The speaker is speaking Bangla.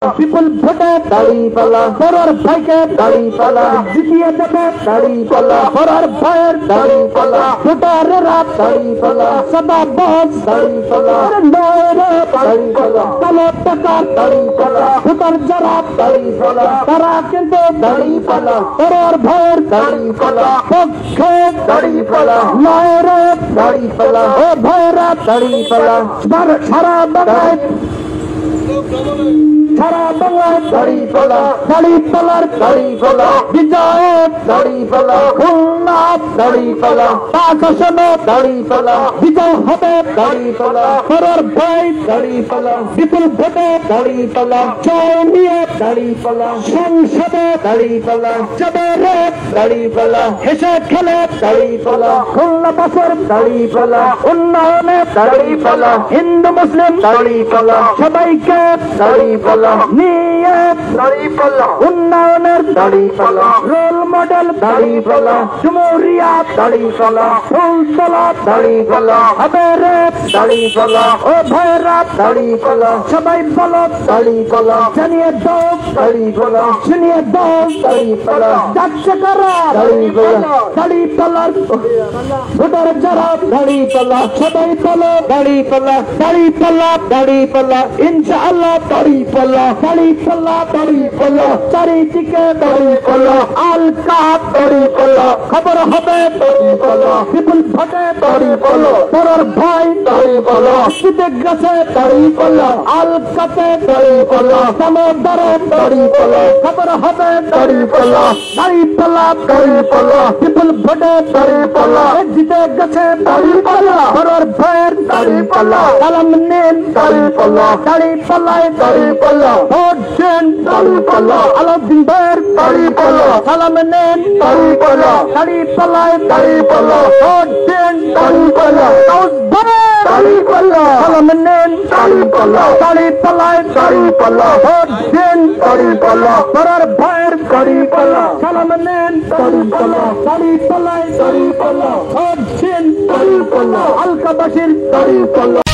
বিপুল ভোটে দাড়ি পাল্লা বড়ার ভাইকে দাড়ি পাল্লা জিতিয়ে দেবে দাড়ি পাল্লা বড়ার ভাইয়ের দাড়ি পাল্লা ভোটারেরা দাড়ি পাল্লা সদা বস দাড়ি পাল্লা দাড়ি পাল্লা কালো টাকা দাড়ি পাল্লা ভোটার যারা দাড়ি পাল্লা তারা কিন্তু দাড়ি পাল্লা বড়ার ভাইয়ের দাড়ি পাল্লা পক্ষে দাড়ি পাল্লা নয়রে দাড়ি পাল্লা ও ভাইয়েরা দাড়ি পাল্লা সারা বাংলায় সারা বাংলায় দাড়ি পাল্লা দাড়ি পাল্লার দাড়ি পাল্লা বিজয়ের দাড়ি পাল্লা খুলনা দাড়ি পাল্লা আকাশনে দাড়ি পাল্লা বিজয় হবে দাড়ি পাল্লা করার ভাই দাড়ি পাল্লা বিপুল ভোটে দাড়ি পাল্লা জয় নিয়ে দাড়ি পাল্লা সংসদে দাড়ি পাল্লা যাবে রে দাড়ি পাল্লা হেসে খেলে দাড়ি পাল্লা খুলনা বাসের দাড়ি পাল্লা উন্নয়নে দাড়ি পাল্লা হিন্দু মুসলিম দাড়ি পাল্লা সবাইকে দাড়ি পাল্লা নিয়ে দাড়ি পাল্লা উন্নয়নের দাড়ি পাল্লা রোল মডেল দাড়ি পাল্লা জমহুরিয়া দাড়ি পাল্লা ফুলতলা দাড়ি পাল্লা হবে রে দাড়ি পাল্লা ও ভাইরা দাড়ি পাল্লা সবাই বলো দাড়ি পাল্লা জানিয়ে দাও দাড়ি পাল্লা শুনিয়ে দাও দাড়ি পাল্লা যাচ্ছে কারা দাড়ি পাল্লা দাড়ি পাল্লার ভোটার যারা দাড়ি পাল্লা সবাই বলো দাড়ি পাল্লা দাড়ি পাল্লা দাড়ি পাল্লা ইনশাআল্লাহ দাড়ি পাল্লা দাড়ি পাল্লা দাড়ি পাল্লা চারিদিকে দাড়ি পাল্লা আলকা দাড়ি পাল্লা খবর হবে দাড়ি পাল্লা বিপুল ভোটে দাড়ি পাল্লা পরের ভাই দাড়ি পাল্লা সিদ্দিক গাছে দাড়ি পাল্লা আলকাতে দাড়ি পাল্লা সমুদ্রে দাড়ি পাল্লা খবর হবে দাড়ি পাল্লা দাড়ি পাল্লা দাড়ি পাল্লা বিপুল ভোটে দাড়ি পাল্লা জিতে গেছে দাড়ি পাল্লা পরের ভাইয়ের দাড়ি পাল্লা সালাম নিন দাড়ি পাল্লা দাড়ি পাল্লায় দাড়ি পাল্লা ভোট দেন দাড়ি পাল্লা আলাউদ্দিন ভাইয়ের দাড়ি পাল্লা সালাম নেন দাড়ি পাল্লা দাড়ি পাল্লায় দাড়ি পাল্লা ভোট দেন দাড়ি পাল্লা দাড়ি পাল্লা সালাম নেন দাড়ি পাল্লা দাড়ি পাল্লায় দাড়ি পাল্লা ভোট দেন দাড়ি পাল্লা পরের ভাইয়ের দাড়ি পাল্লা সালাম নেন দাড়ি পাল্লা দাড়ি পাল্লায় দাড়ি পাল্লা ভোট দেন দাড়ি পাল্লা আলকাবাসীর দাড়ি পাল্লা